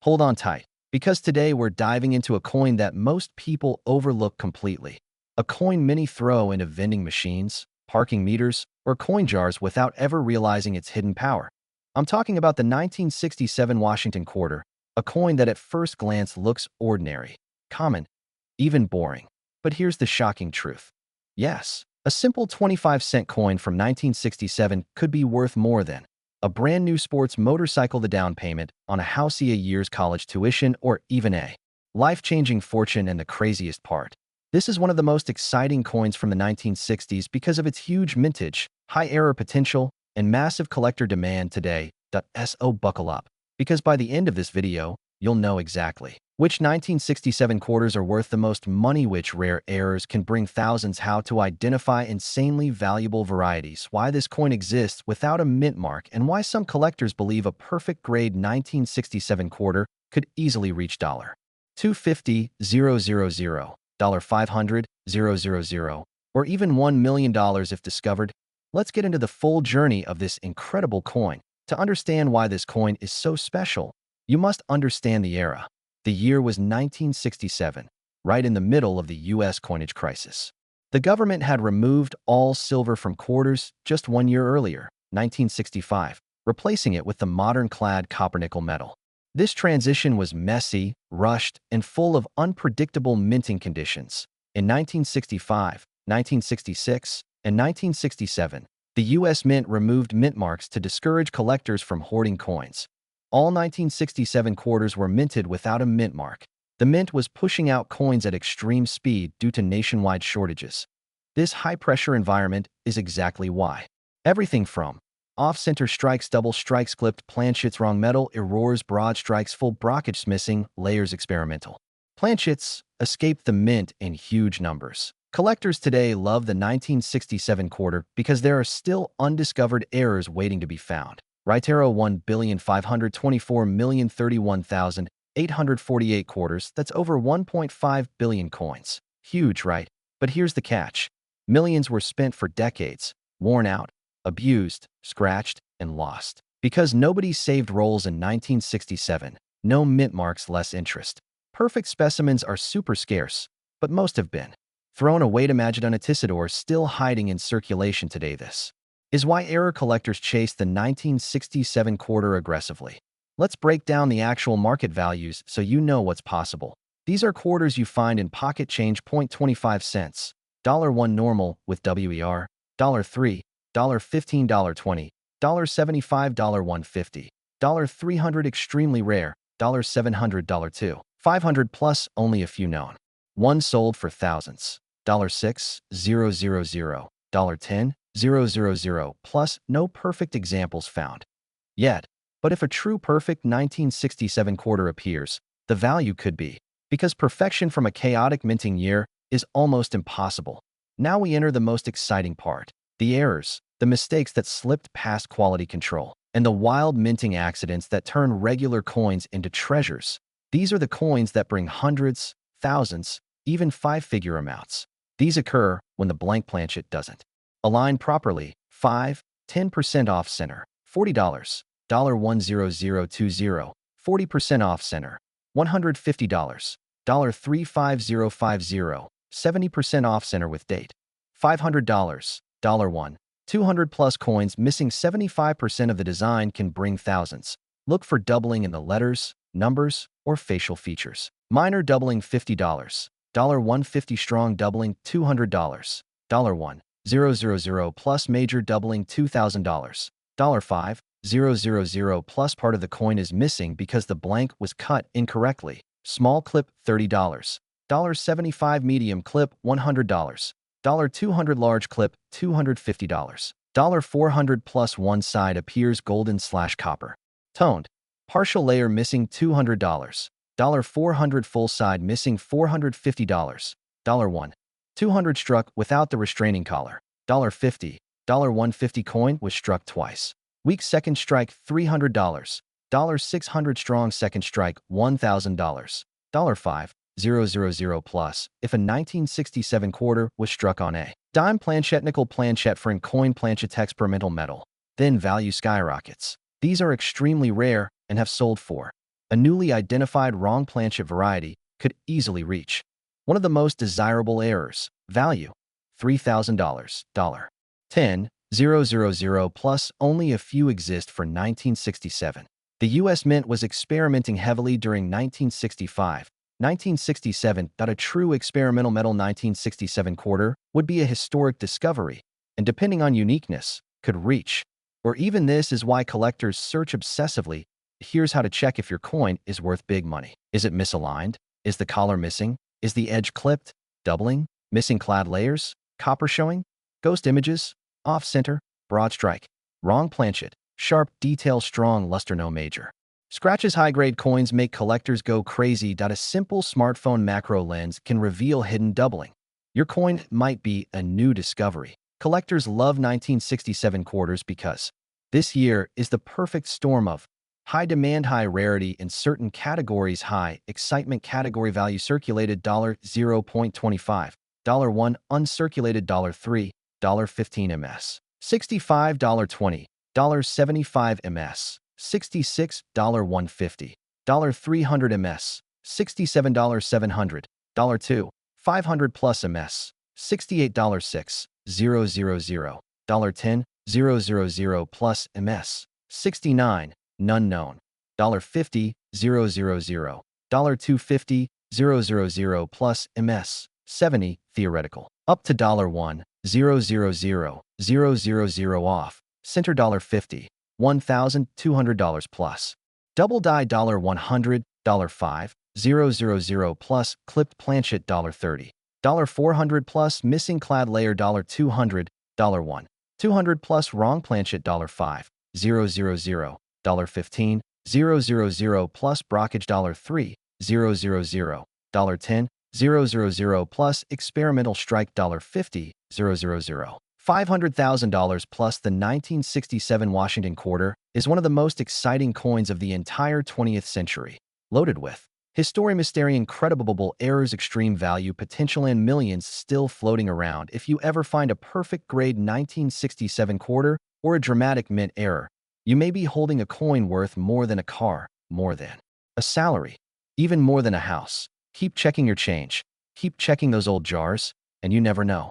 Hold on tight, because today we're diving into a coin that most people overlook completely. A coin many throw into vending machines, parking meters, or coin jars without ever realizing its hidden power. I'm talking about the 1967 Washington quarter, a coin that at first glance looks ordinary, common, even boring. But here's the shocking truth. Yes, a simple 25-cent coin from 1967 could be worth more than a brand new sports motorcycle, the down payment on a house, a year's college tuition, or even a life-changing fortune. And the craziest part, this is one of the most exciting coins from the 1960s because of its huge mintage, high error potential, and massive collector demand today. So buckle up, because by the end of this video, you'll know exactly which 1967 quarters are worth the most money, which rare errors can bring thousands, how to identify insanely valuable varieties, why this coin exists without a mint mark, and why some collectors believe a perfect grade 1967 quarter could easily reach $250,000, $500,000, or even $1 million if discovered. Let's get into the full journey of this incredible coin. To understand why this coin is so special, you must understand the era. The year was 1967, right in the middle of the U.S. coinage crisis. The government had removed all silver from quarters just 1 year earlier, 1965, replacing it with the modern Clad copper-nickel metal. This transition was messy, rushed, and full of unpredictable minting conditions. In 1965, 1966, and 1967, the U.S. Mint removed mint marks to discourage collectors from hoarding coins. All 1967 quarters were minted without a mint mark. The mint was pushing out coins at extreme speed due to nationwide shortages. This high-pressure environment is exactly why everything from off-center strikes, double strikes, clipped planchets, wrong metal, errors, broad strikes, full blockage, missing layers, experimental planchets escaped the mint in huge numbers. Collectors today love the 1967 quarter because there are still undiscovered errors waiting to be found. Right arrow, 1,524,031,848 quarters. That's over 1.5 billion coins. Huge, right? But here's the catch. Millions were spent for decades, worn out, abused, scratched, and lost. Because nobody saved rolls in 1967, no mint marks, less interest. Perfect specimens are super scarce, but most have been thrown away. Imagine a Tisador still hiding in circulation today. This is why error collectors chase the 1967 quarter aggressively. Let's break down the actual market values so you know what's possible. These are quarters you find in pocket change, 0.25 cents, $1 normal with WER, $3, $15, $20, $75, $150, $300 extremely rare, $700, $2, 500 plus, only a few known. One sold for thousands. $6, $000, $10, $000 plus, no perfect examples found yet. But if a true perfect 1967 quarter appears, the value could be, because perfection from a chaotic minting year is almost impossible. Now we enter the most exciting part: the errors, the mistakes that slipped past quality control, and the wild minting accidents that turn regular coins into treasures. These are the coins that bring hundreds, thousands, even five-figure amounts. These occur when the blank planchet doesn't align properly. 5, 10% off center, $40, $10020, 40% off center, $150, $35050, 70% off center with date, $500, $1, 200 plus coins missing 75% of the design can bring thousands. Look for doubling in the letters, numbers, or facial features. Minor doubling, $50, $150, strong doubling, $200, $1,000 plus, major doubling, $2,000, $5,000 plus. Part of the coin is missing because the blank was cut incorrectly. Small clip, $30, $75, medium clip, $100, $200, large clip, $250, $400 plus. One side appears golden/copper toned. Partial layer missing, $200, $400, full side missing, $450, $1, 200 struck without the restraining collar, $50, $150 coin was struck twice. Weak second strike, $300, $600 strong second strike, $1,000, $5,000 plus. If a 1967 quarter was struck on a dime planchet, nickel planchet, for coin planchet, experimental metal, then value skyrockets. These are extremely rare and have sold for A newly identified wrong planchet variety could easily reach one of the most desirable errors. Value: $3,000. $10,000 plus only a few exist for 1967. The U.S. Mint was experimenting heavily during 1965. 1967. A true experimental metal 1967 quarter would be a historic discovery, and depending on uniqueness, could reach. Or even this is why collectors search obsessively. Here's how to check if your coin is worth big money. Is it misaligned? Is the collar missing? Is the edge clipped? Doubling? Missing clad layers? Copper showing? Ghost images? Off-center? Broad strike? Wrong planchet? Sharp detail, strong luster, no major scratches. High-grade coins make collectors go crazy. A simple smartphone macro lens can reveal hidden doubling. Your coin might be a new discovery. Collectors love 1967 quarters because this year is the perfect storm of high demand, high rarity in certain categories, high excitement. Category value: circulated $0.25, $1 uncirculated $3, $15 ms, $65, $20, $75 ms, $66, $150, $300 ms, $67, $700, $2, $500 plus ms, $68, 6, $000, $10, $000 plus ms, $69, none known, $50, $000, $250, $000 plus ms, $70, theoretical, up to $1, $000 off, center $50, $1,200 plus, double die $100, $5, $000 plus, clipped planchet $30, $400 plus, missing clad layer $200, $1, $200 plus, wrong planchet $5, $000, $15, $000 plus, brockage $3, $000, $10, $000 plus, experimental strike $50, $000. $500,000 plus. The 1967 Washington quarter is one of the most exciting coins of the entire 20th century, loaded with history, mystery, incredible errors, extreme value potential, and millions still floating around. If you ever find a perfect grade 1967 quarter or a dramatic mint error, you may be holding a coin worth more than a car, more than a salary, even more than a house. Keep checking your change. Keep checking those old jars, and you never know.